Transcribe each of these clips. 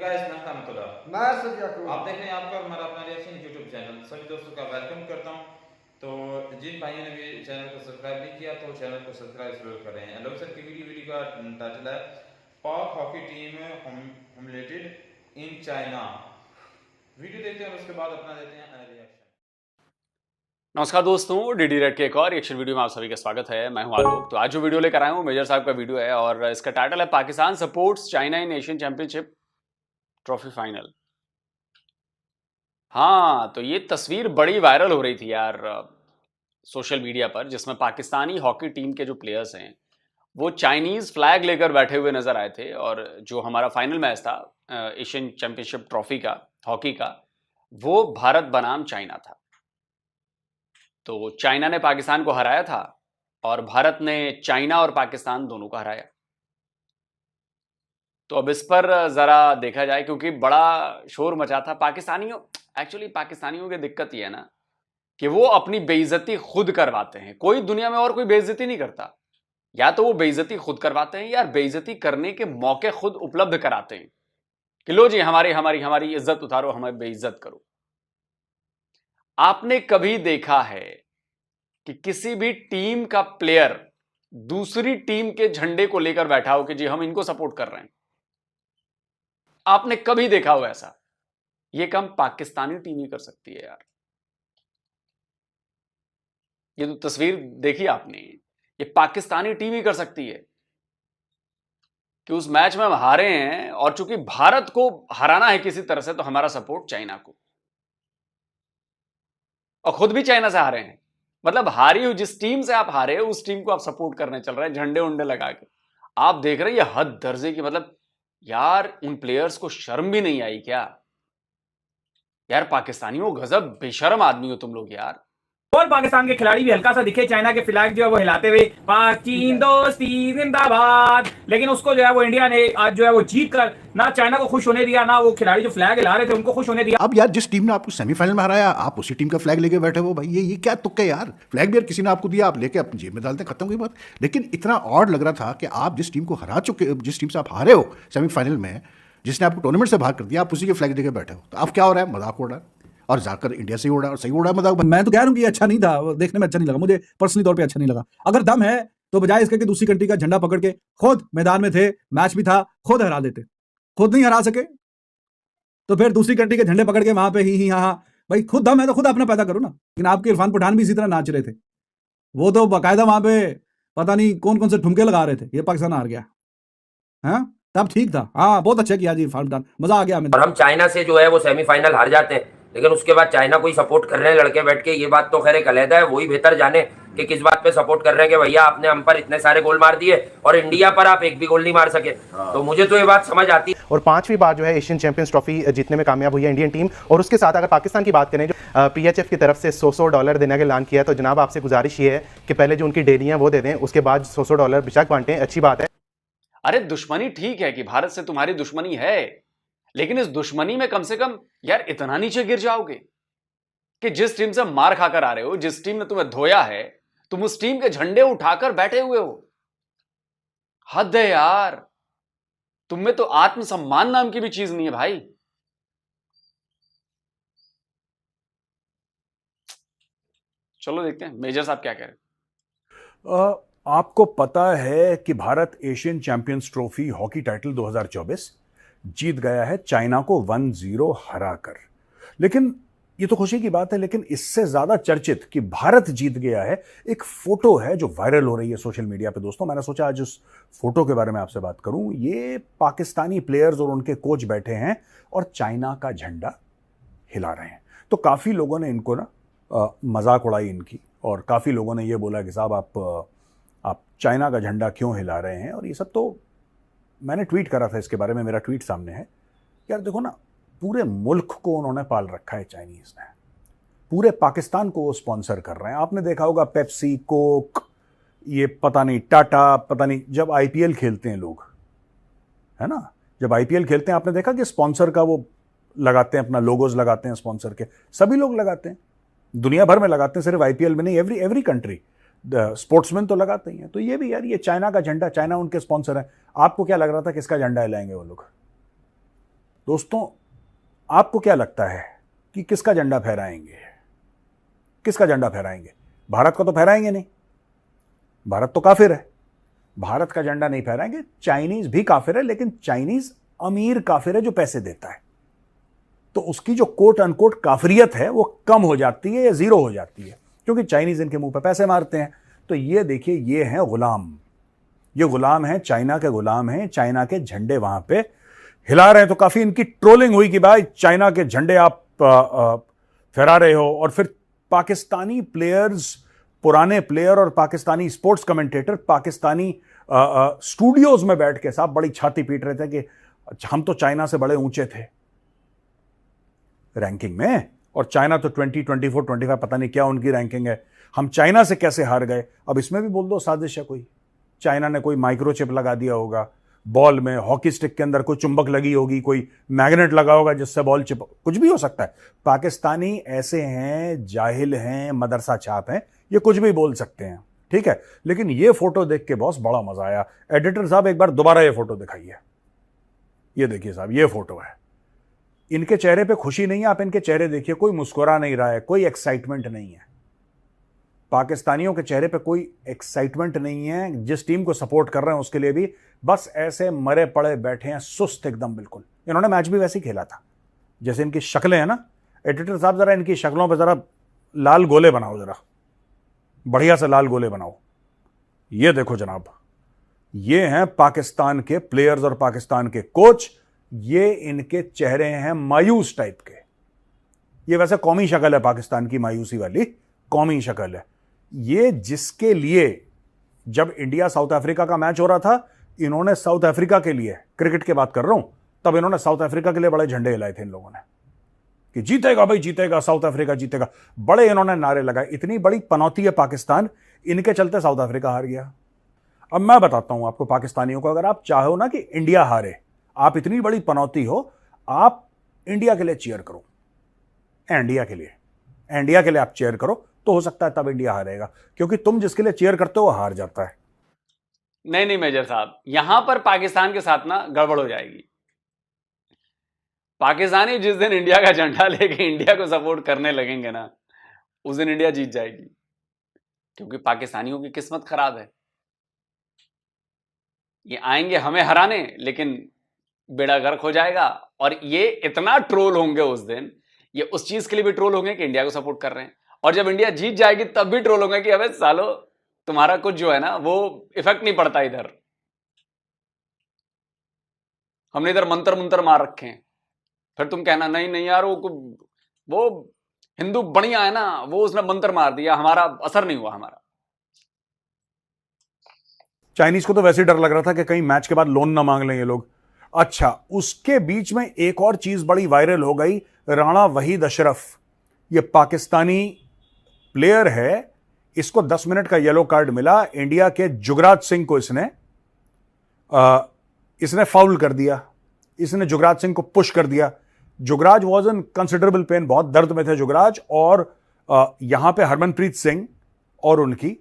Guys रहमतुल्लाह। मैं sir याकूब। आप देख रहे हैं आपका हमारा अपना रिएक्शन यूट्यूब चैनल। सभी दोस्तों का वेलकम करता हूं। तो जिन भाइयों ने भी चैनल को सब्सक्राइब नहीं किया तो चैनल को सब्सक्राइब जरूर करें। हेलो सर की वीडियो का टाइटल है पाक hockey team humiliated in China. Video देखते हैं और उसके बाद अपना देते हैं रिएक्शन। नमस्कार दोस्तों, डीडी रेड के एक और रिएक्शन वीडियो में आप सभी का स्वागत है। मैं हूं आलोक। तो आज जो वीडियो लेकर आया हूं मेजर साहब का वीडियो है और इसका टाइटल है Pakistan supports China in Asian championship trophy final. हाँ, तो ये तस्वीर बड़ी वायरल हो रही थी यार सोशल मीडिया पर, जिसमें पाकिस्तानी हॉकी टीम के जो प्लेयर्स हैं वो चाइनीज फ्लैग लेकर बैठे हुए नजर आए थे। और जो हमारा फाइनल मैच था एशियन चैंपियनशिप ट्रॉफी का हॉकी का, वो भारत बनाम चाइना था। तो चाइना ने पाकिस्तान को हराया था और भारत ने चाइना और पाकिस्तान दोनों को हराया। तो अब इस पर जरा देखा जाए, क्योंकि बड़ा शोर मचा था। एक्चुअली पाकिस्तानियों की दिक्कत यह है ना कि वो अपनी बेइज्जती खुद करवाते हैं। कोई दुनिया में और कोई बेइज्जती नहीं करता। या तो वो बेइज्जती खुद करवाते हैं या बेइज्जती करने के मौके खुद उपलब्ध कराते हैं कि लो जी हमारी हमारी हमारी इज्जत उतारो, हमें बेइज्जत करो। आपने कभी देखा है कि किसी भी टीम का प्लेयर दूसरी टीम के झंडे को लेकर बैठा हो कि जी हम इनको सपोर्ट कर रहे हैं? आपने कभी देखा हो ऐसा? यह काम पाकिस्तानी टीम ही कर सकती है यार। ये तो तस्वीर देखी आपने, ये पाकिस्तानी टीम ही कर सकती है कि उस मैच में हम हारे हैं और चूंकि भारत को हराना है किसी तरह से, तो हमारा सपोर्ट चाइना को, और खुद भी चाइना से हारे हैं। मतलब हारी हुई जिस टीम से आप हारे हो उस टीम को आप सपोर्ट करने चल रहे हैं झंडे उंडे लगा के। आप देख रहे हैं ये हद दर्जे की, मतलब यार उन प्लेयर्स को शर्म भी नहीं आई क्या? यार पाकिस्तानियों, गजब बेशर्म आदमी हो तुम लोग यार। और पाकिस्तान के खिलाड़ी भी हल्का सा दिखे चाइना के फ्लैग जो है वो हिलाते हुए, पाक चीन दोस्ती जिंदाबाद, लेकिन उसको जो है वो इंडिया ने आज जो है वो जीत कर ना चाइना को खुश होने दिया, ना वो खिलाड़ी जो फ्लैग हिला रहे थे उनको खुश होने दिया। अब यार जिस टीम ने आपको सेमीफाइनल में हराया आप उसी टीम का फ्लैग लेके बैठे हो भाई। ये क्या तुक्के यार? फ्लैग भी यार किसी ने आपको दिया, आप लेके अपनी जेब में डालते, खत्म हुई बात। लेकिन इतना ऑड लग रहा था कि आप जिस टीम को हरा चुके, जिस टीम से आप हारे हो सेमीफाइनल में, जिसने आपको टूर्नामेंट से बाहर कर दिया, आप उसी के फ्लैग लेके बैठे हो। तो अब क्या हो रहा है? मजाक उड़ रहा है और जाकर इंडिया से ही उड़ा और सही उड़ा मजाक। मैं तो कह रहा हूँ कि ये अच्छा नहीं था, देखने में अच्छा नहीं लगा, मुझे पर्सनली तौर पे अच्छा नहीं लगा। अगर दम है तो बजाय इसके कि दूसरी कंट्री का झंडा पकड़ के खुद मैदान में थे, मैच भी था, खुद हरा देते। खुद नहीं हरा सके तो फिर दूसरी कंट्री के झंडे पकड़ के वहां पे ही हाँ भाई, खुद दम है तो खुद अपना पैदा करो ना। लेकिन आपके इरफान पठान भी इसी तरह नाच रहे थे। वो तो बाकायदा वहां पे पता नहीं कौन कौन से ठुमके लगा रहे थे। ये पाकिस्तान हार गया, हाँ तब ठीक था। हाँ बहुत अच्छा किया जी इरफान पठान, मजा आ गया हमें। और हम चाइना से जो है वो सेमीफाइनल हार जाते हैं, लेकिन उसके बाद चाइना को ही सपोर्ट कर रहे हैं लड़के बैठ के। ये बात तो खैर एक अलहदा है, वही बेहतर जाने कि किस बात पे सपोर्ट कर रहे हैं कि भैया आपने हम पर इतने सारे गोल मार दिए और इंडिया पर आप एक भी गोल नहीं मार सके। तो मुझे तो ये बात समझ आती है। और 5वीं बार जो है एशियन चैंपियंस ट्रॉफी जीतने में कामयाब हुई है इंडियन टीम। और उसके साथ अगर पाकिस्तान की बात करें, जो PHF की तरफ से $100 देने का ऐलान किया है, तो जनाब आपसे गुजारिश ये है कि पहले जो उनकी डेली हैं वो दे दें, उसके बाद $100 बेशक बांटें, अच्छी बात है। अरे दुश्मनी ठीक है कि भारत से तुम्हारी दुश्मनी है, लेकिन इस दुश्मनी में कम से कम यार इतना नीचे गिर जाओगे कि जिस टीम से मार खाकर आ रहे हो, जिस टीम ने तुम्हें धोया है, तुम उस टीम के झंडे उठाकर बैठे हुए हो। हद है यार, तुम में तो आत्मसम्मान नाम की भी चीज नहीं है भाई। चलो देखते हैं मेजर साहब क्या कह रहे हैं। आपको पता है कि Bharat Asian champions trophy hockey title 2024 जीत गया है चाइना को 1-0 हराकर। लेकिन ये तो खुशी की बात है, लेकिन इससे ज्यादा चर्चित कि भारत जीत गया है, एक फोटो है जो वायरल हो रही है सोशल मीडिया पे। दोस्तों मैंने सोचा आज उस फोटो के बारे में आपसे बात करूं। ये पाकिस्तानी प्लेयर्स और उनके कोच बैठे हैं और चाइना का झंडा हिला रहे हैं। तो काफी लोगों ने इनको ना मजाक उड़ाई इनकी, और काफी लोगों ने ये बोला कि साहब आप चाइना का झंडा क्यों हिला रहे हैं, और ये सब। तो मैंने ट्वीट करा था इसके बारे में, मेरा ट्वीट सामने है। यार देखो ना, पूरे मुल्क को उन्होंने पाल रखा है चाइनीज ने, पूरे पाकिस्तान को वो स्पॉन्सर कर रहे हैं। आपने देखा होगा पेप्सी, कोक, ये पता नहीं टाटा, पता नहीं, जब IPL खेलते हैं लोग, है ना, जब IPL खेलते हैं आपने देखा कि स्पॉन्सर का वो लगाते हैं, अपना लोगोज लगाते हैं स्पॉन्सर के, सभी लोग लगाते हैं, दुनिया भर में लगाते हैं, सिर्फ IPL में नहीं, एवरी कंट्री स्पोर्ट्समैन तो लगाते ही हैं। तो ये भी यार, ये चाइना का झंडा, चाइना उनके स्पॉन्सर है। आपको क्या लग रहा था किसका झंडा हिलाएंगे वो लोग? दोस्तों, आपको क्या लगता है कि किसका झंडा फहराएंगे? किसका झंडा फहराएंगे? भारत का तो फहराएंगे नहीं, भारत तो काफिर है, भारत का झंडा नहीं फहराएंगे। चाइनीज भी काफिर है, लेकिन चाइनीज अमीर काफिर है जो पैसे देता है, तो उसकी जो कोट अनकोट काफिरियत है वो कम हो जाती है या जीरो हो जाती है, क्योंकि चाइनीज इनके मुंह पे पैसे मारते हैं। तो ये देखिए, ये हैं गुलाम, ये गुलाम हैं, चाइना के गुलाम हैं, चाइना के झंडे वहां पे हिला रहे हैं। तो काफी इनकी ट्रोलिंग हुई कि भाई चाइना के झंडे आप फहरा रहे हो, और फिर पाकिस्तानी प्लेयर्स, पुराने प्लेयर और Pakistani sports commentator Pakistani studios में बैठ के साहब बड़ी छाती पीट रहे थे कि हम तो चाइना से बड़े ऊंचे थे रैंकिंग में, और चाइना तो 20, 24, 25 पता नहीं क्या उनकी रैंकिंग है, हम चाइना से कैसे हार गए। अब इसमें भी बोल दो साजिश है कोई, चाइना ने कोई माइक्रोचिप लगा दिया होगा बॉल में, हॉकी स्टिक के अंदर कोई चुंबक लगी होगी, कोई मैग्नेट लगा होगा जिससे बॉल चिपक, कुछ भी हो सकता है। पाकिस्तानी ऐसे हैं, जाहिल हैं, मदरसा छाप हैं, ये कुछ भी बोल सकते हैं, ठीक है। लेकिन ये फोटो देख के बॉस बड़ा मजा आया। एडिटर साहब एक बार दोबारा ये फोटो दिखाइए। ये देखिए साहब, ये फोटो है, इनके चेहरे पे खुशी नहीं है, आप इनके चेहरे देखिए, कोई मुस्कुरा नहीं रहा है, कोई एक्साइटमेंट नहीं है। पाकिस्तानियों के चेहरे पे कोई एक्साइटमेंट नहीं है, जिस टीम को सपोर्ट कर रहे हैं उसके लिए भी बस ऐसे मरे पड़े बैठे हैं, सुस्त एकदम बिल्कुल। इन्होंने मैच भी वैसे ही खेला था जैसे इनकी शक्लें हैं ना। एडिटर साहब जरा इनकी शक्लों पे जरा लाल गोले बनाओ, जरा बढ़िया से लाल गोले बनाओ। ये देखो जनाब, ये हैं पाकिस्तान के प्लेयर्स और पाकिस्तान के कोच, ये इनके चेहरे हैं मायूस टाइप के। ये वैसे कौमी शक्ल है पाकिस्तान की, मायूसी वाली कौमी शक्ल है। ये जिसके लिए जब इंडिया साउथ अफ्रीका का मैच हो रहा था, इन्होंने साउथ अफ्रीका के लिए, क्रिकेट की बात कर रहा हूं, तब इन्होंने साउथ अफ्रीका के लिए बड़े झंडे हिलाए थे इन लोगों ने कि जीतेगा भाई जीतेगा, साउथ अफ्रीका जीतेगा, बड़े इन्होंने नारे लगाए। इतनी बड़ी पनौती है पाकिस्तान, इनके चलते साउथ अफ्रीका हार गया। अब मैं बताता हूं आपको पाकिस्तानियों को, अगर आप चाहो ना कि इंडिया हारे, आप इतनी बड़ी पनौती हो, आप इंडिया के लिए चीयर करो, इंडिया के लिए आप चीयर करो, तो हो सकता है तब इंडिया हारेगा, क्योंकि तुम जिसके लिए चीयर करते हो वो हार जाता है। नहीं मेजर साहब, यहां पर पाकिस्तान के साथ ना गड़बड़ हो जाएगी। पाकिस्तानी जिस दिन इंडिया का झंडा लेके इंडिया को सपोर्ट करने लगेंगे ना, उस दिन इंडिया जीत जाएगी, क्योंकि पाकिस्तानियों की किस्मत खराब है। ये आएंगे हमें हराने, लेकिन बेड़ा गर्क हो जाएगा, और ये इतना ट्रोल होंगे उस दिन, ये उस चीज के लिए भी ट्रोल होंगे कि इंडिया को सपोर्ट कर रहे हैं, और जब इंडिया जीत जाएगी तब भी ट्रोल होंगे कि अबे सालो तुम्हारा कुछ जो है ना वो इफेक्ट नहीं पड़ता, इधर हमने इधर मंत्र मंत्र मार रखे हैं। फिर तुम कहना नहीं यार वो हिंदू बढ़िया है ना, वो उसने मंत्र मार दिया, हमारा असर नहीं हुआ हमारा। चाइनीज को तो वैसे ही डर लग रहा था कि कहीं मैच के बाद लोन ना मांग लें ये लोग। अच्छा, उसके बीच में एक और चीज बड़ी वायरल हो गई, राणा वहीद अशरफ, ये पाकिस्तानी प्लेयर है, इसको 10 मिनट का येलो कार्ड मिला। इंडिया के जुगराज सिंह को इसने फाउल कर दिया, इसने जुगराज सिंह को पुश कर दिया। Jugraj was in considerable pain, बहुत दर्द में थे जुगराज, और यहां पे हरमनप्रीत सिंह और उनकी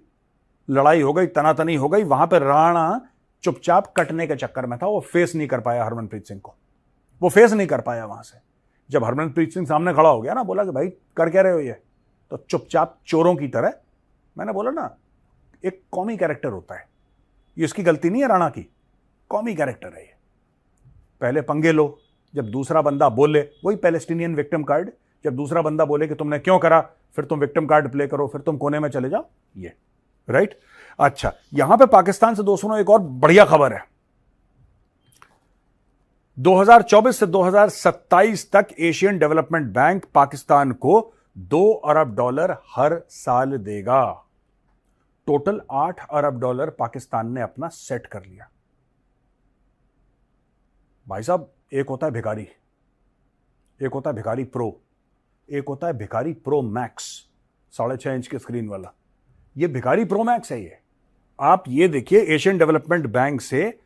लड़ाई हो गई, तनातनी हो गई। वहां पे राणा चुपचाप कटने के चक्कर में था, वो फेस नहीं कर पाया हरमनप्रीत सिंह को, वो फेस नहीं कर पाया वहां से। जब हरमनप्रीत सिंह सामने खड़ा हो गया ना, बोला कि भाई कर क्या रहे हो ये, तो चुपचाप चोरों की तरह, मैंने बोला ना एक कौमी कैरेक्टर होता है, ये इसकी गलती नहीं है, राणा की कौमी कैरेक्टर है ये। पहले पंगे लो, जब दूसरा बंदा बोले, वही पैलेस्टीनियन विक्टिम कार्ड, जब दूसरा बंदा बोले कि तुमने क्यों करा, फिर तुम विक्टिम कार्ड प्ले करो, फिर तुम कोने में चले जाओ, ये राइट। अच्छा, यहां पे पाकिस्तान से दोस्तों एक और बढ़िया खबर है। 2024 से 2027 तक एशियन डेवलपमेंट बैंक पाकिस्तान को $2 अरब हर साल देगा। टोटल $8 अरब पाकिस्तान ने अपना सेट कर लिया। भाई साहब, एक होता है भिखारी, एक होता है भिखारी प्रो, एक होता है भिखारी प्रो मैक्स, 6.5 इंच की स्क्रीन वाला। ये भिखारी प्रो मैक्स है ये। आप ये देखिए, एशियन डेवलपमेंट बैंक से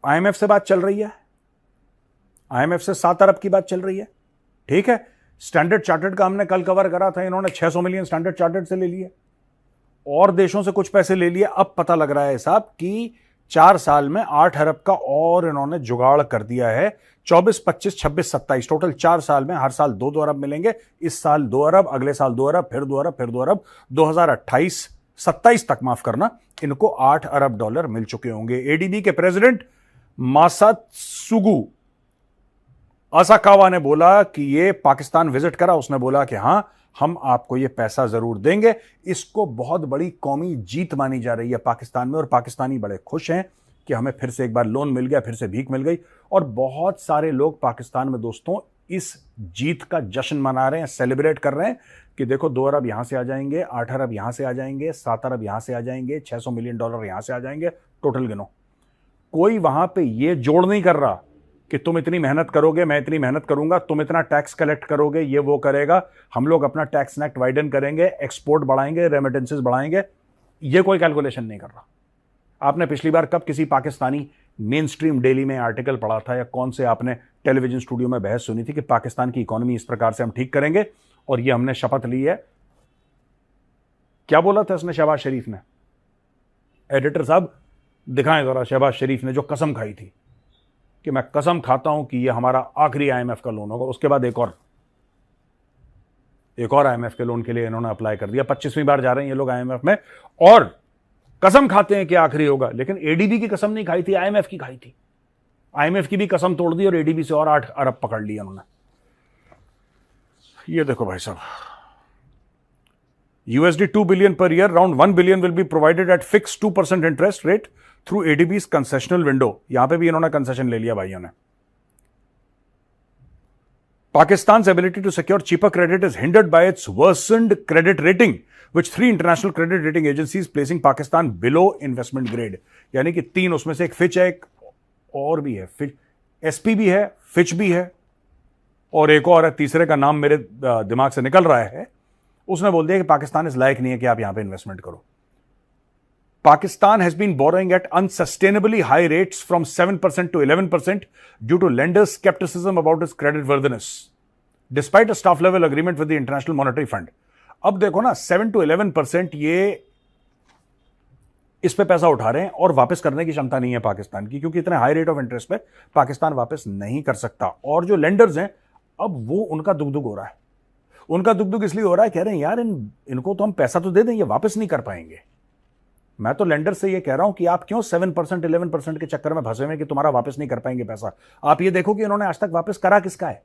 आईएमएफ से बात चल रही है, आईएमएफ से 7 अरब की बात चल रही है, ठीक है। स्टैंडर्ड चार्टर्ड का हमने कल कवर करा था, इन्होंने 600 मिलियन स्टैंडर्ड चार्टर्ड से ले लिए, और देशों से कुछ पैसे ले लिए। अब पता लग रहा है साहब कि 4 साल में 8 अरब का और इन्होंने जुगाड़ कर दिया है। 24, 25, 26, 27 टोटल 4 साल में, हर साल 2-2 अरब मिलेंगे। इस साल 2 अरब, अगले साल 2 अरब, फिर 2 अरब, फिर 2 अरब। 2028-27 तक, माफ करना, इनको 8 अरब डॉलर मिल चुके होंगे। एडीबी के प्रेसिडेंट मासात्सुगु असाकावा ने बोला कि ये पाकिस्तान विजिट करा, उसने बोला कि हां, हम आपको ये पैसा जरूर देंगे। इसको बहुत बड़ी कौमी जीत मानी जा रही है पाकिस्तान में, और पाकिस्तानी बड़े खुश हैं कि हमें फिर से एक बार लोन मिल गया, फिर से भीख मिल गई। और बहुत सारे लोग पाकिस्तान में दोस्तों इस जीत का जश्न मना रहे हैं, सेलिब्रेट कर रहे हैं कि देखो 2 अरब यहां से आ जाएंगे, 8 अरब यहां से आ जाएंगे, 7 अरब यहां से आ जाएंगे, $600 मिलियन यहां से आ जाएंगे। टोटल गिनो। कोई वहां पे ये जोड़ नहीं कर रहा कि तुम इतनी मेहनत करोगे, मैं इतनी मेहनत करूंगा, तुम इतना टैक्स कलेक्ट करोगे, ये वो करेगा, हम लोग अपना टैक्स नेट वाइडन करेंगे, एक्सपोर्ट बढ़ाएंगे, रेमिटेंसेस बढ़ाएंगे। ये कोई कैलकुलेशन नहीं कर रहा। आपने पिछली बार कब किसी पाकिस्तानी मेन स्ट्रीम डेली में आर्टिकल पढ़ा था, या कौन से आपने टेलीविजन स्टूडियो में बहस सुनी थी कि पाकिस्तान की इकोनॉमी इस प्रकार से हम ठीक करेंगे और ये हमने शपथ ली है? क्या बोला था इसने, शहबाज शरीफ ने? एडिटर साहब दिखाएं जरा शहबाज शरीफ ने जो कसम खाई थी कि मैं कसम खाता हूं कि ये हमारा आखिरी आईएमएफ का लोन होगा। उसके बाद एक और आईएमएफ के लोन के लिए इन्होंने अप्लाई कर दिया। 25वीं बार जा रहे हैं ये लोग आईएमएफ में और कसम खाते हैं कि आखिरी होगा। लेकिन एडीबी की कसम नहीं खाई थी, आईएमएफ की खाई थी। आईएमएफ की भी कसम तोड़ दी और एडीबी से और 8 अरब पकड़ लिया उन्होंने। ये देखो भाई साहब, $2 billion per year, around $1 billion will be provided at fixed 2% interest rate through ADB's concessional window. यहां पे भी इन्होंने कंसेशन ले लिया भाइयों ने। Pakistan's ability to secure cheaper credit is hindered by its worsened credit rating, which 3 international credit rating agencies placing Pakistan below investment grade. यानी कि 3 उसमें से, एक फिच है, एक और भी है, एसपी भी है, फिच भी है, और एक और है, तीसरे का नाम मेरे दिमाग से निकल रहा है। उसने बोल दिया कि पाकिस्तान इस लायक नहीं है कि आप यहां पे इन्वेस्टमेंट करो। Pakistan has been borrowing at unsustainably high rates from 7% to 11% due to lenders' skepticism about its creditworthiness, despite a staff level agreement with the International Monetary Fund. अब देखो ना, 7 to 11% ये इस पे पैसा उठा रहे हैं और वापस करने की क्षमता नहीं है पाकिस्तान की, क्योंकि इतने हाई रेट ऑफ इंटरेस्ट पे पाकिस्तान वापस नहीं कर सकता। और जो लेंडर्स हैं, अब वो उनका दुग हो रहा है। उनका दुग इसलिए हो रहा है, कह रहे हैं यार इनको तो हम पैसा तो दे दें, ये वापस नहीं कर पाएंगे। मैं तो लेंडर से ये कह रहा हूं कि आप क्यों 7% 11% के चक्कर में फंसे हुए कि तुम्हारा वापस नहीं कर पाएंगे पैसा। आप ये देखो कि इन्होंने आज तक वापस करा किसका है।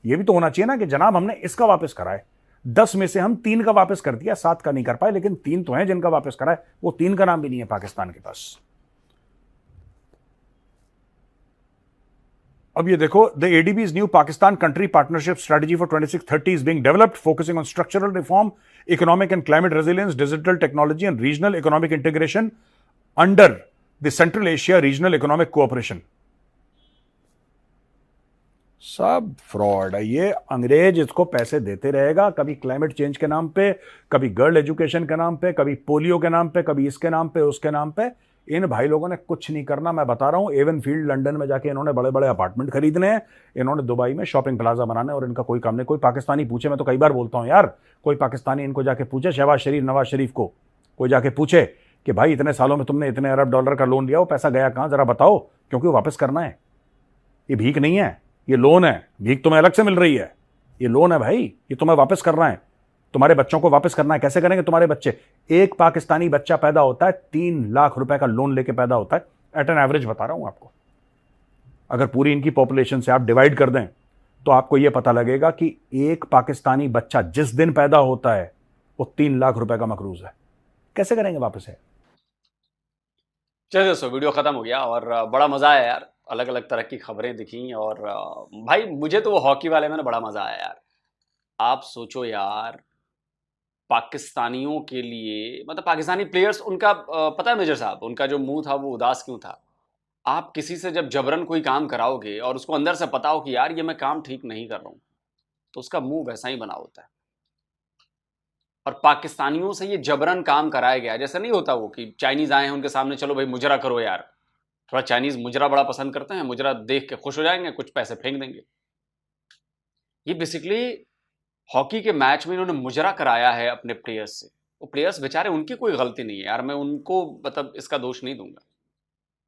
ये भी तो होना चाहिए ना कि जनाब हमने इसका वापस करा है। 10 में से हम 3 का वापस कर दिया, 7 का नहीं कर पाए, लेकिन 3 तो हैं जिनका वापस करा है। वो 3 का नाम भी नहीं है पाकिस्तान के पास। अब ये देखो, the ADB's new Pakistan country partnership strategy for 26-30 is being developed, focusing on structural reform, economic and climate resilience, digital technology and regional economic integration under the central Asia regional economic cooperation. सब fraud है ये। अंग्रेज इसको पैसे देते रहेगा, कभी climate change के नाम पे, कभी गर्ल एजुकेशन के नाम पे, कभी पोलियो के नाम पे, कभी इसके नाम पे, उसके नाम पे। इन भाई लोगों ने कुछ नहीं करना। मैं बता रहा हूं, एवन फील्ड लंदन में जाके इन्होंने बड़े बड़े अपार्टमेंट खरीदने हैं, इन्होंने दुबई में शॉपिंग प्लाजा बनाने, और इनका कोई काम नहीं। कोई पाकिस्तानी पूछे, मैं तो कई बार बोलता हूं यार, कोई पाकिस्तानी इनको जाके पूछे, शहबाज शरीफ, नवाज शरीफ को कोई जाके पूछे कि भाई इतने सालों में तुमने इतने अरब डॉलर का लोन लिया, वो पैसा गया कहां, जरा बताओ, क्योंकि वो वापस करना है। ये भीख नहीं है, ये लोन है। भीख तुम्हें अलग से मिल रही है, ये लोन है भाई, ये तुम्हें वापस करना है। तुम्हारे बच्चों को वापस करना है। कैसे करेंगे तुम्हारे बच्चे? एक पाकिस्तानी बच्चा पैदा होता है 3 लाख रुपए का लोन लेके पैदा होता है, एट एन एवरेज बता रहा हूं आपको। अगर पूरी इनकी पॉपुलेशन से आप डिवाइड कर दें तो आपको यह पता लगेगा कि एक पाकिस्तानी बच्चा जिस दिन पैदा होता है वो 3 लाख रुपए का मकरूज है। कैसे करेंगे वापस है? चलिए दोस्तों, वीडियो खत्म हो गया और बड़ा मजा आया यार। अलग अलग तरह की खबरें दिखी और भाई मुझे तो वो हॉकी वाले में बड़ा मजा आया यार। आप सोचो यार, पाकिस्तानियों के लिए, मतलब पाकिस्तानी प्लेयर्स, उनका पता है मेजर साहब, उनका जो मुंह था वो उदास क्यों था? आप किसी से जब जबरन कोई काम कराओगे और उसको अंदर से पता हो कि यार ये मैं काम ठीक नहीं कर रहा हूं, तो उसका मुंह वैसा ही बना होता है। और पाकिस्तानियों से ये जबरन काम कराया गया। जैसा नहीं होता वो कि चाइनीज आए हैं उनके सामने, चलो भाई मुजरा करो यार। थोड़ा चाइनीज मुजरा बड़ा पसंद करते हैं, मुजरा देख के खुश हो जाएंगे, कुछ पैसे फेंक देंगे। ये बेसिकली हॉकी के मैच में इन्होंने मुजरा कराया है अपने प्लेयर्स से। वो प्लेयर्स बेचारे, उनकी कोई गलती नहीं है यार, मैं उनको मतलब इसका दोष नहीं दूंगा।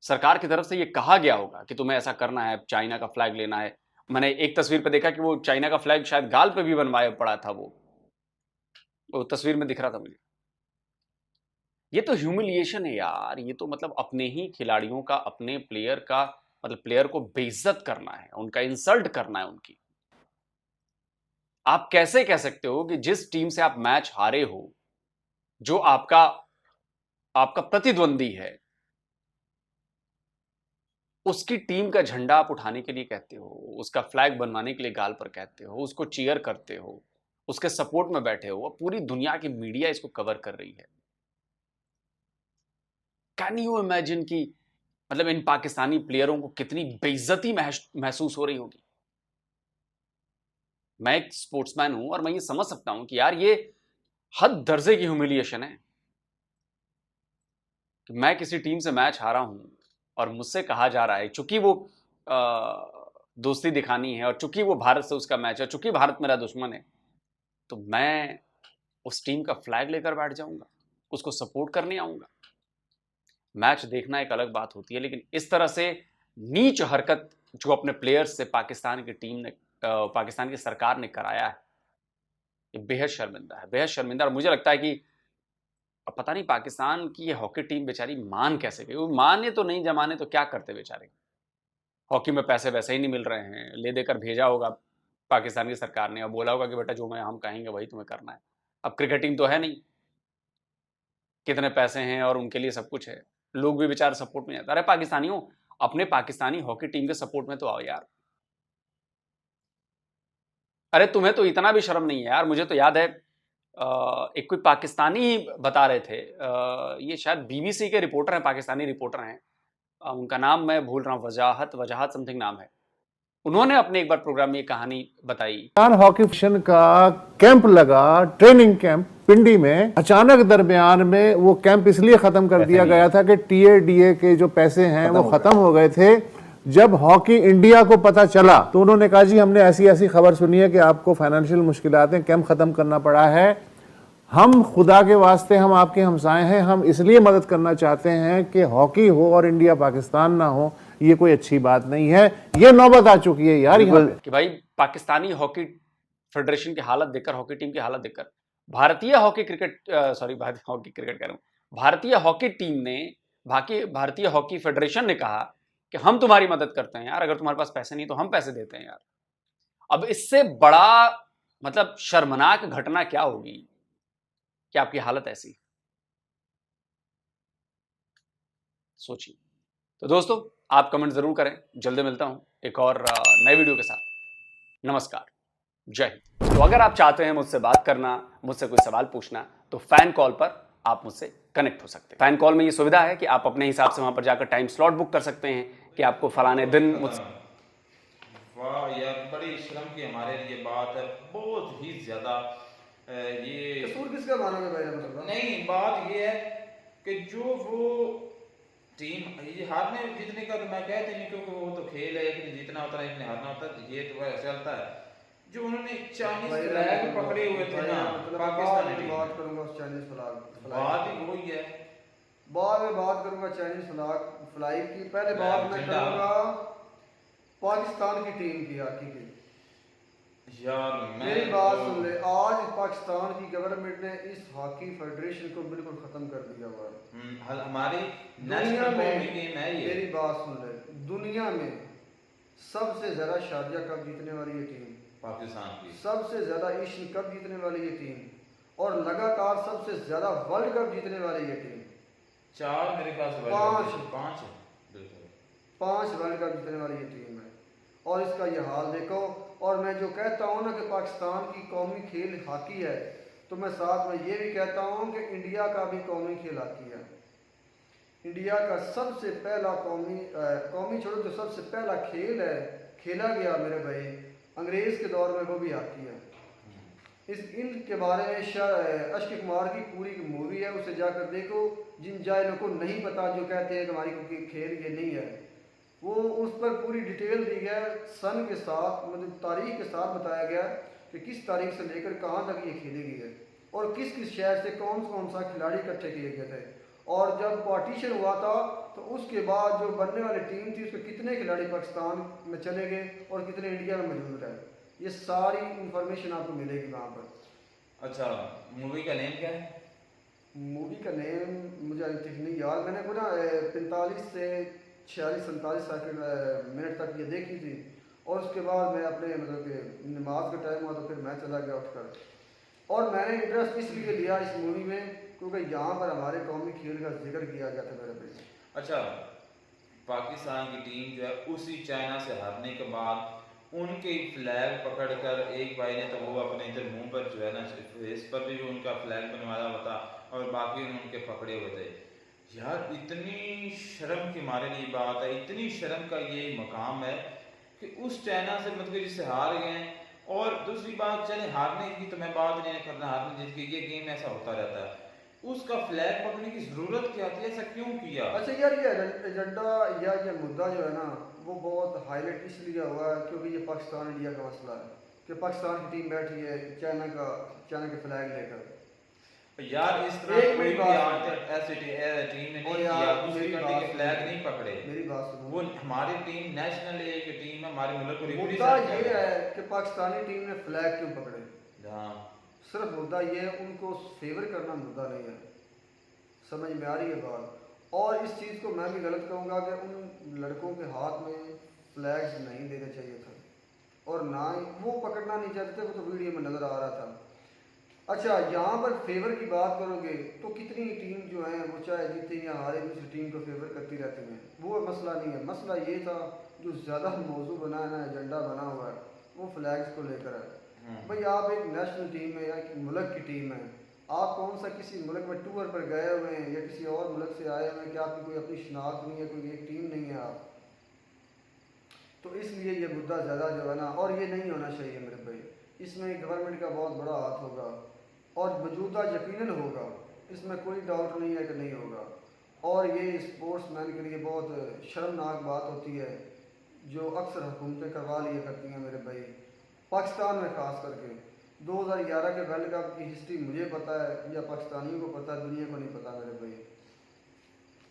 सरकार की तरफ से ये कहा गया होगा कि तुम्हें ऐसा करना है, चाइना का फ्लैग लेना है। मैंने एक तस्वीर पे देखा कि वो चाइना का फ्लैग शायद गाल पे भी बनवाया पड़ा था, वो तस्वीर में दिख रहा था मुझे। ये तो ह्यूमिलिएशन है यार, ये तो मतलब अपने ही खिलाड़ियों का, अपने प्लेयर का, मतलब प्लेयर को बेइज्जत करना है, उनका इंसल्ट करना है उनकी। आप कैसे कह सकते हो कि जिस टीम से आप मैच हारे हो, जो आपका प्रतिद्वंदी है, उसकी टीम का झंडा आप उठाने के लिए कहते हो, उसका फ्लैग बनवाने के लिए गाल पर कहते हो, उसको चीयर करते हो, उसके सपोर्ट में बैठे हो, पूरी दुनिया की मीडिया इसको कवर कर रही है। कैन यू इमेजिन कि मतलब इन पाकिस्तानी प्लेयरों को कितनी बेइज्जती महसूस हो रही होगी। मैं एक स्पोर्ट्समैन हूं और मैं ये समझ सकता हूं कि यार ये हद दर्जे की ह्यूमिलिएशन है कि मैं किसी टीम से मैच हारा हूं और मुझसे कहा जा रहा है, चूंकि वो दोस्ती दिखानी है और चूंकि वो भारत से उसका मैच है, चूंकि भारत मेरा दुश्मन है, तो मैं उस टीम का फ्लैग लेकर बैठ जाऊंगा, उसको सपोर्ट करने आऊंगा। मैच देखना एक अलग बात होती है, लेकिन इस तरह से नीच हरकत जो अपने प्लेयर्स से पाकिस्तान की टीम ने, पाकिस्तान की सरकार ने कराया है, ये बेहद शर्मिंदा है, बेहद शर्मिंदा। और मुझे लगता है कि अब पता नहीं पाकिस्तान की ये हॉकी टीम बेचारी मान कैसे गई। वो माने तो नहीं, जमाने तो क्या करते बेचारे। हॉकी में पैसे वैसे ही नहीं मिल रहे हैं, ले देकर भेजा होगा पाकिस्तान की सरकार ने और बोला होगा कि बेटा जो हम कहेंगे वही तुम्हें करना है। अब क्रिकेट टीम तो है नहीं, कितने पैसे हैं और उनके लिए सब कुछ है, लोग भी बेचारे सपोर्ट में जाते। अरे पाकिस्तानियों, अपने पाकिस्तानी हॉकी टीम के सपोर्ट में तो आओ यार। अरे तुम्हें तो इतना भी शर्म नहीं है यार। मुझे तो याद है एक कोई पाकिस्तानी बता रहे थे, ये शायद बीबीसी के रिपोर्टर हैं, पाकिस्तानी रिपोर्टर हैं, उनका नाम मैं भूल रहा हूँ, वजाहत समथिंग नाम है। उन्होंने अपने एक बार प्रोग्राम में ये कहानी बताई। हॉकी फेडरेशन का कैंप लगा, ट्रेनिंग कैंप पिंडी में। अचानक दरमियान में वो कैंप इसलिए खत्म कर दिया गया था कि टीएडीए के जो पैसे हैं वो खत्म हो गए थे। जब हॉकी इंडिया को पता चला तो उन्होंने कहा जी हमने ऐसी ऐसी खबर सुनी है कि आपको फाइनेंशियल मुश्किलात हैं, कैंप खत्म करना पड़ा है। हम खुदा के वास्ते, हम आपके हमसाए हैं, हम इसलिए मदद करना चाहते हैं कि हॉकी हो और इंडिया पाकिस्तान ना हो, ये कोई अच्छी बात नहीं है। ये नौबत आ चुकी है यार कि भाई पाकिस्तानी हॉकी फेडरेशन की हालत देखकर, हॉकी टीम की हालत देखकर भारतीय हॉकी टीम ने, भारतीय हॉकी फेडरेशन ने कहा कि हम तुम्हारी मदद करते हैं यार, अगर तुम्हारे पास पैसे नहीं तो हम पैसे देते हैं यार। अब इससे बड़ा मतलब शर्मनाक घटना क्या होगी कि आपकी हालत ऐसी। सोचिए। तो दोस्तों आप कमेंट जरूर करें। जल्दी मिलता हूं एक और नए वीडियो के साथ। नमस्कार, जय हिंद। तो अगर आप चाहते हैं मुझसे बात करना, मुझसे कोई सवाल पूछना, तो फैन कॉल पर आप मुझसे कनेक्ट हो सकते हैं। फैन कॉल में ये सुविधा है कि आप अपने हिसाब से वहां पर जाकर टाइम स्लॉट बुक कर सकते हैं कि आपको फलाने दिन मुझसे। वाह यार, बड़ी शर्म की हमारे लिए बात है, बहुत ही ज्यादा। ये कसूर किसका मानोगे भाई? मतलब नहीं, बात ये है कि जो वो टीम ये हारने जीतने का तो मैं कहते नहीं, क्योंकि वो तो खेल है, लेकिन जीतना होता है, इसने हारना होता है, ये तो वैसे चलता है। जो उन्होंने चाइनीज फ्लैग पकड़े हुए थे ना पाकिस्तानी टीम, बात करूंगा चाइनीज फ्लैग, बात ही वही है। बाद में बात करूंगा चाइनीज फ्लैग की। पहले बात मैं करूंगा पाकिस्तान की टीम की, हॉकी की। यार मेरी बात सुन ले, आज पाकिस्तान की गवर्नमेंट ने इस हॉकी फेडरेशन को बिल्कुल खत्म कर दिया हुआ है। हमारी दुनिया में गेम है ये। मेरी बात सुन ले, दुनिया में सबसे ज्यादा शारजा कप जीतने वाली ये टीम पाकिस्तान की, सबसे ज्यादा एशियन कप जीतने वाली ये टीम, और लगातार सबसे ज्यादा वर्ल्ड कप जीतने वाली ये टीम। 4 मेरे ख्याल से 5 वर्ल्ड कप जीतने वाली ये टीम है। और इसका ये हाल देखो। और मैं जो कहता हूँ ना कि पाकिस्तान की कौमी खेल हॉकी है, तो मैं साथ में ये भी कहता हूँ कि इंडिया का भी कौमी खेल हॉकी है। इंडिया का सबसे पहला कौमी छोड़ो, जो सबसे पहला खेल है खेला गया मेरे भाई अंग्रेज़ के दौर में, वो भी हॉकी है। इनके बारे में अक्षय कुमार की पूरी मूवी है, उसे जाकर देखो। जिन जाहिलों को नहीं पता, जो कहते हैं कि हमारी खेल ये नहीं है, वो उस पर पूरी डिटेल दी गया, सन के साथ, मतलब तारीख के साथ बताया गया कि किस तारीख से लेकर कहाँ तक ये खेली गई है और किस किस शहर से कौन सा खिलाड़ी इकट्ठे किए गए थे। और जब पार्टीशन हुआ था तो उसके बाद जो बनने वाली टीम थी उसमें कितने खिलाड़ी पाकिस्तान में चले गए और कितने इंडिया में मौजूद रहे, ये सारी इंफॉर्मेशन आपको मिलेगी वहाँ पर। अच्छा, मूवी का नेम क्या है? मूवी का नेम मुझे अभी तक नहीं याद, मैंने को ना 45 से 46-47 मिनट तक ये देखी थी और उसके बाद मैं अपने मतलब कि नमाज का टाइम हुआ तो फिर मैं चला गया उठकर, और मैंने इंटरेस्ट इसलिए लिया इस मूवी में क्योंकि यहाँ पर हमारे कौमी खेल का जिक्र किया गया था मेरे भाई। अच्छा, पाकिस्तान की टीम जो है उसी चाइना से हारने के बाद उनके फ्लैग पकड़कर एक भाई ने तो वो अपने इधर मुंह पर जो है ना फेस पर भी उनका फ्लैग बनवाया हुआ था और बाकी उनके पकड़े हुए थे। यार इतनी शर्म की मारे की बात है, इतनी शर्म का ये मकाम है कि उस चाइना से मतलब जिससे हार गए हैं। और दूसरी बात, चले हारने की तो मैं बात नहीं करना, हारने जीत की ये गेम ऐसा होता रहता है, उसका फ्लैग पकड़ने की जरूरत क्या थी, ऐसा क्यों किया? अच्छा यार, ये एजेंडा या ये मुद्दा जो है ना वो बहुत हाईलाइट इसलिए हुआ है क्योंकि ये पाकिस्तान इंडिया का मसला है कि पाकिस्तान की टीम बैठी है चाइना के फ्लैग लेकर। यार इस तरह कोई भी ऐसी टीम ने नहीं किया, दूसरी कंट्री के फ्लैग नहीं पकड़े। मेरी बात सुनो, वो हमारी टीम नेशनल एक टीम है, हमारे मुल्क को मुद्दा ये है कि पाकिस्तानी टीम ने फ्लैग क्यों पकड़े। हाँ, सिर्फ मुद्दा ये है, उनको फेवर करना मुद्दा नहीं है, समझ में आ रही है बात। और इस चीज़ को मैं भी गलत कहूँगा कि उन लड़कों के हाथ में फ्लैग्स नहीं देना चाहिए था और ना ही वो पकड़ना नहीं चाहते थे, वो तो वीडियो में नज़र आ रहा था। अच्छा, यहाँ पर फेवर की बात करोगे तो कितनी टीम जो है वो चाहे जीते या हारे दूसरी टीम को फेवर करती रहती हैं, वो मसला नहीं है। मसला ये था जो ज़्यादा मौजू बना है ना, एजेंडा बना हुआ है, वो फ्लैग्स को लेकर है। भाई आप एक नेशनल टीम है या एक मुल्क की टीम है, आप कौन सा किसी मुल्क में टूर पर गए हुए हैं या किसी और मुल्क से आए हुए हैं कि आपकी कोई अपनी शनाख्त नहीं है, कोई एक टीम नहीं है आप, तो इसलिए ये मुद्दा ज़्यादा जो है ना, और ये नहीं होना चाहिए मेरे भाई। इसमें गवर्नमेंट का बहुत बड़ा हाथ होगा और मौजूदा यकीनन होगा, इसमें कोई डाउट नहीं है कि नहीं होगा। और ये स्पोर्ट्समैन के लिए बहुत शर्मनाक बात होती है जो अक्सर हुकूमतें करवा लिया करती हैं मेरे भाई, पाकिस्तान में ख़ास करके। 2011 के वर्ल्ड कप की हिस्ट्री मुझे पता है या पाकिस्तानियों को पता है, दुनिया को नहीं पता मेरे भाई।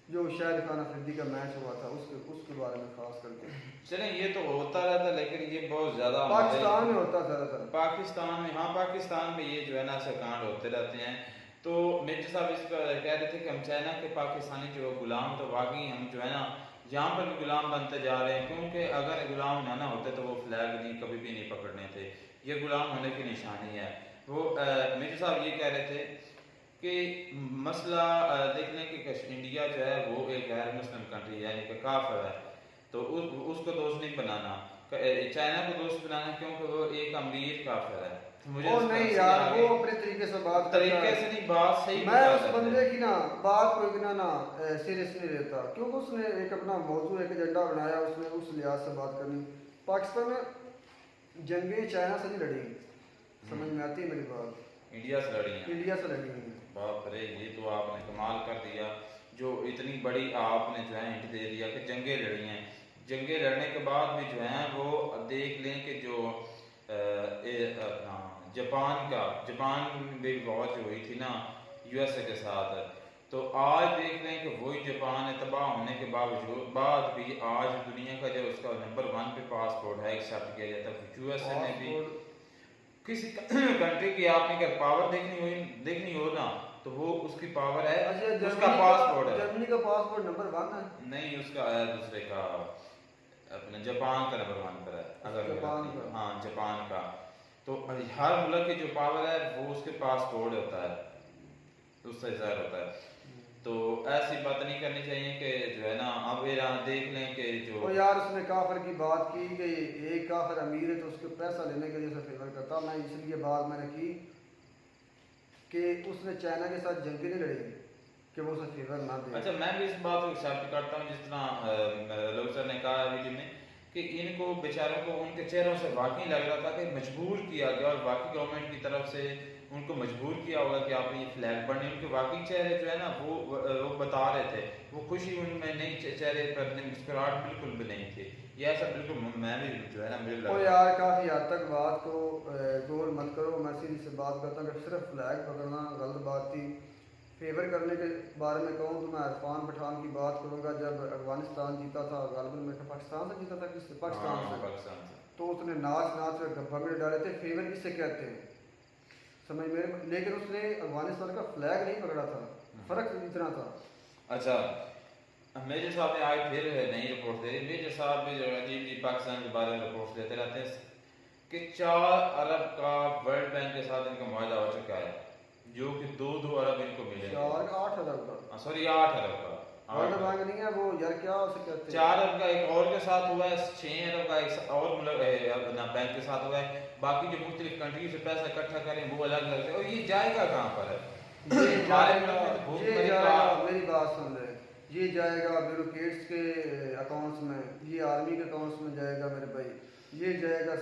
जो शाहिद खान अफरीदी का मैच हुआ था उसके बारे में खास करके। चलें ये तो होता रहता, लेकिन ये बहुत ज़्यादा पाकिस्तान में होता ज़्यादातर, पाकिस्तान में, हाँ पाकिस्तान में ये जो है ना कांड होते रहते हैं। तो मिर्जा साहब इस पर कह रहे थे कि हम चाइना के पाकिस्तानी जो गुलाम, तो वाकई हम जो है ना यहाँ पर भी गुलाम बनते जा रहे हैं, क्योंकि अगर गुलाम ना होते तो वो फ्लैग नहीं कभी भी नहीं पकड़ने थे। ये गुलाम होने की निशानी है। वो मिर्जा साहब ये कह रहे थे कि मसला देख लें कि इंडिया जो है वो एक गैर मुस्लिम कंट्री यानी कि काफिर है, तो उसको दोस्त नहीं बनाना, चाइना को दोस्त बनाना, क्योंकि वो एक अमीर काफिर है। मुझे नहीं यार, वो अपने तरीके से बात तरीके से नहीं, बात सही, मैं उस बंदे की ना बात को इतना ना सीरियस नहीं लेता, क्योंकि उसने एक अपना मौजूद एक एजेंडा बनाया, उसने उस लिहाज से बात करनी। पाकिस्तान में जंगें चाइना से नहीं लड़ी, समझ में आती है मेरी बात, इंडिया से लड़ी है, इंडिया से लड़ी है। बाप रे, ये तो आपने कमाल कर दिया, जो इतनी बड़ी आपने जो है हिंट दे दिया कि जंगें लड़ी हैं। जंगें लड़ने के बाद भी जो है वो देख लें कि जो जापान में भी वॉर जो हुई थी ना यूएसए के साथ, तो आज देख लें कि वही जापान तबाह होने के बाद भी आज दुनिया का जो उसका नंबर 1 पे पासपोर्ट है एक्सेप्ट किया जाता है। यूएसए ने भी किसी कंट्री की आपने क्या पावर देखनी हो ना, तो वो उसकी पावर है, उसका पासपोर्ट है। जर्मनी का पासपोर्ट नंबर 1 है? नहीं, उसका है दूसरे का, अपने जापान का नंबर 1 पर है अगर जापान का, हाँ जापान का। तो हर मुल्क की जो पावर है वो उसके पासपोर्ट होता है, उससे ज़ाहिर होता है। तो ऐसी बात नहीं करनी चाहिए कि जो है ना, अब ईरान देख लें कि जो तो यार उसने काफिर की बात की कि एक काफिर अमीर है तो उसके पैसा लेने के लिए उसे फेवर करता। मैं इसलिए बात मैंने की कि उसने चाइना के साथ जंग नहीं लड़ी कि वो उसे फेवर ना दे। अच्छा, मैं भी इस बात को एक्सेप्ट करता हूँ, जिस तरह लोग सर ने कहा वीडियो में कि इनको बेचारों को उनके चेहरों से वाकई लग रहा था कि मजबूर किया गया, और वाकई गवर्नमेंट की तरफ से उनको मजबूर किया होगा कि आपने ये फ्लैग बढ़ने। उनके वाकई चेहरे जो है ना वो बता रहे थे, वो खुशी उनमें नहीं, चेहरे पर मुस्कुराहट बिल्कुल भी नहीं थी। ये ऐसा बिल्कुल मैं भी जो है ना मुझे लगा। यार काफ़ी हद तक बात को गोल मत करो, मैं सीधी से बात करता हूँ कि सिर्फ फ्लैग पकड़ना गलत बात थी। फेवर करने के बारे में कहूँ तो मैं इरफान पठान की बात करूँगा। जब अफगानिस्तान जीता था, गालिबन में पाकिस्तान से जीता था, किससे? पाकिस्तान से। तो उसने नाच भंगड़े डाले थे, फेवर किससे कहते हैं समझ मेरे। लेकिन उसने अफगानिस्तान का फ्लैग नहीं पकड़ा था, फर्क इतना था। अच्छा, मेजर साहब ने आज फिर नई रिपोर्ट दे। मेजर साहब भी जो अजीब जी पाकिस्तान के बारे में रिपोर्ट देते रहते हैं कि 4 अरब का वर्ल्ड बैंक के साथ इनका मुआहदा हो चुका है, जो कि 2 अरब इनको मिले। 8 अरब का, सॉरी 8 अरब का वर्ल्ड बैंक नहीं है वो यार, क्या उसे कहते हैं। 4 अरब का एक और के साथ हुआ है, 6 अरब का एक और मतलब बैंक के साथ हुआ है। बाकी जो मुख्तलिफ कंट्री से पैसा इकट्ठा करें वो अलग अलग है। और ये जाएगा कहाँ पर है? ये जाएगा, मेरी बात सुन रहे, ये जाएगा ब्यूरोक्रेट्स के अकाउंट्स में, ये आर्मी के अकाउंट्स में जाएगा मेरे भाई। ये जाएगा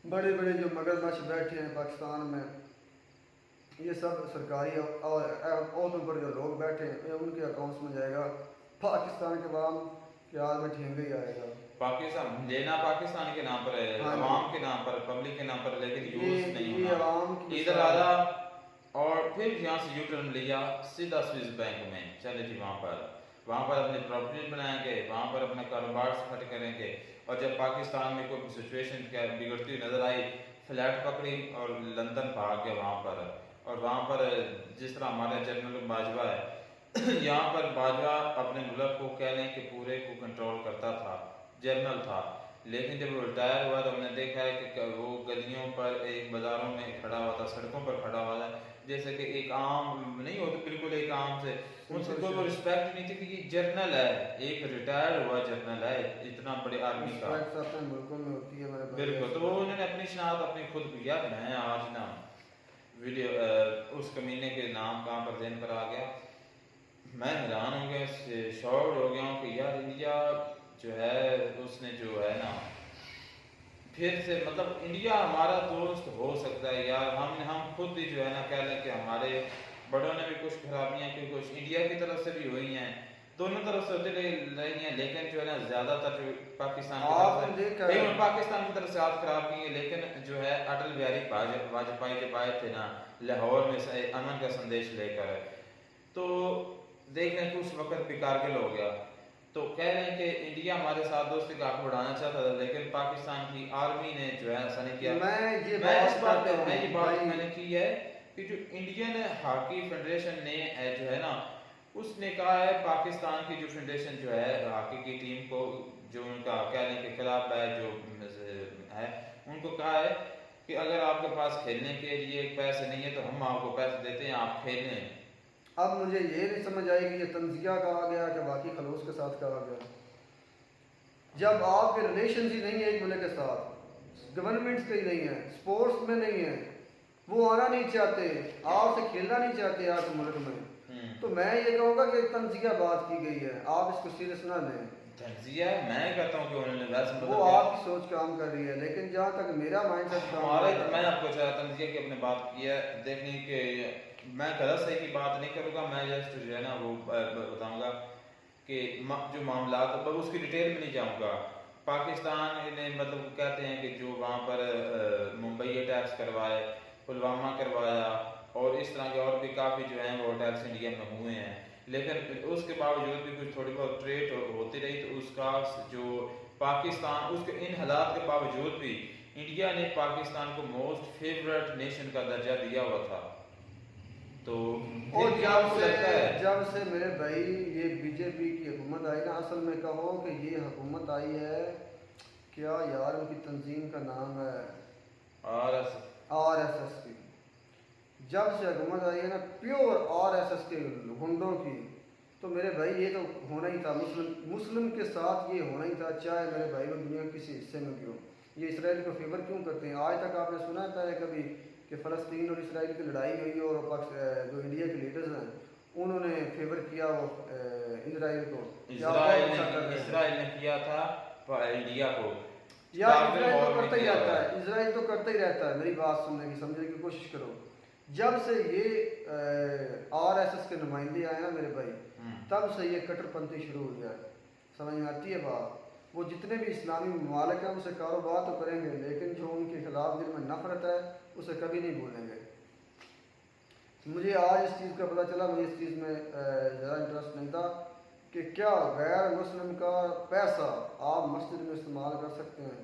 बड़े बड़े जो मगरमच्छ बैठे हैं पाकिस्तान में, ये सब सरकारी अहदों पर जो लोग बैठे हैं उनके अकाउंट्स में जाएगा। पाकिस्तान के अवाम के हाल में ठेंगे ही आएगा। पाकिस्तान लेना पाकिस्तान के नाम पर है, अवाम के नाम पर, पब्लिक के नाम पर, लेकिन यूज नहीं होना। इधर आया और फिर यहाँ से यू टर्न लिया सीधा स्विस बैंक में चले थी। वहाँ पर अपने प्रॉपर्टी बनाएंगे, वहाँ पर अपना कारोबार स्टार्ट करेंगे। और जब पाकिस्तान में कोई सिचुएशन क्या बिगड़ती हुई नजर आई, फ्लैट पकड़ी और लंदन भाग गया वहाँ पर। और वहाँ पर जिस तरह हमारे जनरल बाजवा है यहाँ पर बाजवा अपने मुल्क को कह लें कि पूरे को कंट्रोल करता था, जनरल था। लेकिन जब वो रिटायर हुआ तो हमने देखा है कि वो गलियों पर, एक बाज़ारों में खड़ा हुआ था, सड़कों पर खड़ा हुआ था, जैसे कि एक आम नहीं होता, बिल्कुल एक आम से उनसे कोई रिस्पेक्ट नहीं थी कि ये जनरल है, एक रिटायर हुआ जनरल है, इतना बड़े आर्मी का मुल्कों में होती है। बिल्कुल, तो वो उन्होंने अपनी शनाख्त अपनी खुद की। यार मैं आज ना वीडियो उस कमीने के नाम कहाँ पर देन पर आ गया, मैं हैरान हो गया, शॉक्ड हो गया हूँ कि यार इंडिया जो है उसने जो है ना फिर से, मतलब इंडिया हमारा दोस्त हो सकता है यार। हम खुद भी जो है ना कह लें कि हमारे बड़ों ने भी कुछ खराबियाँ की, कुछ इंडिया की तरफ से भी हुई हैं, दोनों तरफ से होती रही हैं। लेकिन जो है ना ज़्यादातर जो पाकिस्तान की तरफ से हाथ खराब की है। लेकिन जो है अटल बिहारी वाजपेयी जब आए थे ना लाहौर में से अमन का संदेश लेकर, तो देख रहे कि उस वक्त भी कारगिल हो गया। तो कह रहे हैं कि इंडिया हमारे साथ दोस्ती का आंख बढ़ाना चाहता था, लेकिन पाकिस्तान की आर्मी ने जो है ऐसा नहीं किया। ये बात मैंने की है कि जो इंडियन हॉकी फेडरेशन ने जो है ना उसने कहा है पाकिस्तान की जो फेडरेशन जो है हॉकी की टीम को, जो उनका कहने के खिलाफ है, जो है उनको कहा है कि अगर आपके पास खेलने के लिए पैसे नहीं है तो हम आपको पैसे देते हैं, आप खेलें। अब मुझे ये नहीं समझ आई कि ये तंजिया कहा गया कि बाकी खलूस के साथ कहा गया। जब आपके रिलेशन ही नहीं है एक मुल्क के साथ, गवर्नमेंट्स के ही नहीं है, स्पोर्ट्स में नहीं है, वो आना नहीं चाहते, आपसे खेलना नहीं चाहते आपके मुल्क में, तो मैं ये कहूँगा कि तंजिया बात की गई है, आप इसको सीरियस ना लें। तंजिया मैं कहता हूँ कि उन्होंने वैसे वो आपकी सोच काम कर रही है, लेकिन जहाँ तक मेरा माइंडसेट मैं आपको तंजिया की अपने बात की है, देखने के मैं गलत सही की बात नहीं करूँगा, मैं जस्ट जो है ना वो बताऊँगा कि जो मामला उसकी डिटेल में नहीं जाऊँगा। पाकिस्तान ने मतलब कहते हैं कि जो वहाँ पर मुंबई अटैक्स करवाए, पुलवामा करवाया और इस तरह के और भी काफ़ी जो हैं वो अटैक्स इंडिया में हुए हैं, लेकिन उसके बावजूद भी कुछ थोड़ी बहुत ट्रेड होती रही। तो उसका जो पाकिस्तान उसके इन हालात के बावजूद भी इंडिया ने पाकिस्तान को मोस्ट फेवरेट नेशन का दर्जा दिया हुआ था। तो और जब से मेरे भाई ये बीजेपी की हुकूमत आई ना, असल में कहो कि ये हुकूमत आई है क्या यार, उनकी तंजीम का नाम है RSS की। जब से हुकूमत आई है ना प्योर RSS के गुंडों की, तो मेरे भाई ये तो होना ही था, मुस्लिम के साथ ये होना ही था, चाहे मेरे भाई वो दुनिया किसी हिस्से में भी हो। ये इसराइल को फेवर क्यों करते हैं? आज तक आपने सुना था कभी कि फ़लस्तीन और इसराइल की लड़ाई हुई और जो इंडिया के लीडर्स हैं उन्होंने फेवर किया वो इसराइल को? इसराइल ने किया था इंडिया को, या इसराइल तो करता ही रहता है, इसराइल तो करता ही रहता है। मेरी बात सुनने की, समझने की कोशिश करो। जब से ये RSS के नुमाइंदे आए ना मेरे भाई, तब से ये कट्टरपंथी शुरू हो गया। समझ में आती है बात? वो जितने भी इस्लामी ममालिक हैं उनसे कारोबार तो करेंगे, लेकिन जो उनके खिलाफ दिल में नफरत है उसे कभी नहीं भूलेंगे। मुझे आज इस चीज़ का पता चला, मुझे इस चीज़ में ज़्यादा इंटरेस्ट नहीं था कि क्या गैर मुस्लिम का पैसा आप मस्जिद में इस्तेमाल कर सकते हैं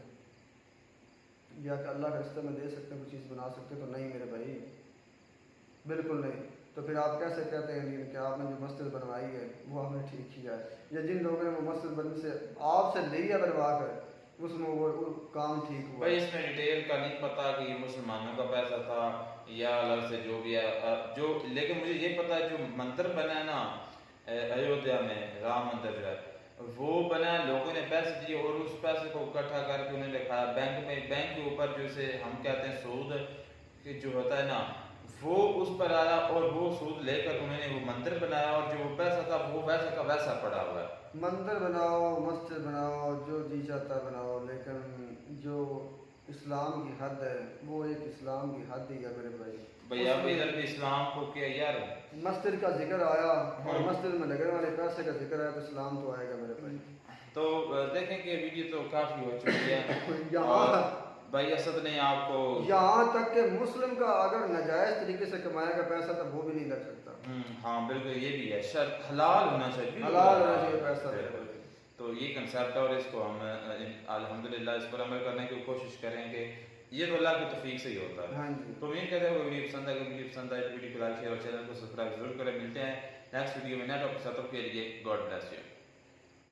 या कि अल्लाह के रास्ते में दे सकते हैं, कोई चीज़ बना सकते हैं। तो नहीं मेरे भाई, बिल्कुल नहीं। तो फिर आप कैसे कहते हैं कि आपने जो मस्जिद बनवाई है वो आपने ठीक किया है, या जिन लोगों ने वो मस्जिद बनने से आपसे लिया बनवा कर उसमें वो काम ठीक हुआ? भाई इसमें डिटेल का नहीं पता कि ये मुसलमानों का पैसा था या अलग से जो भी है जो, लेकिन मुझे ये पता है जो मंदिर बना है ना अयोध्या में, राम मंदिर जो है वो बना, लोगों ने पैसे दिए और उस पैसे को इकट्ठा करके उन्हें रखा बैंक में। बैंक के ऊपर जैसे हम कहते हैं सूद जो होता है ना, वो उस पर आया और वो सूद लेकर उन्होंने वो मंदिर बनाया और जो पैसा था वो वैसा का वैसा पड़ा हुआ है। मंदिर बनाओ, मस्जिद बनाओ, जो जी चाहता बनाओ, लेकिन जो इस्लाम की हद है वो एक इस्लाम की हद ही है मेरे भाई। भैया इधर भी इस्लाम को क्या यार, मस्जिद का जिक्र आया और मस्जिद में लगने वाले पैसे का जिक्र आया तो इस्लाम तो आएगा मेरे भाई। तो देखें कि वीडियो तो काफ़ी हो चुकी है यहाँ भाई असद ने आपको यहाँ तक कि मुस्लिम का अगर नाजायज तरीके से कमाएगा पैसा तो वो भी नहीं लग सकता। हाँ बिल्कुल, ये भी है, शर्त हलाल होना चाहिए, हलाल होना चाहिए पैसा। तो ये कंसेप्ट है और इसको हम अल्हम्दुलिल्लाह इस पर अमल करने की कोशिश करेंगे। ये तो अल्लाह की तौफीक से ही होता है। हाँ जी। तो उम्मीद करते हैं वीडियो पसंद आएगा, वीडियो पसंद आए तो वीडियो को लाइक शेयर और चैनल को सब्सक्राइब जरूर करें। मिलते हैं नेक्स्ट वीडियो में नए टॉपिक के साथ, के लिए गॉड ब्लेस यू।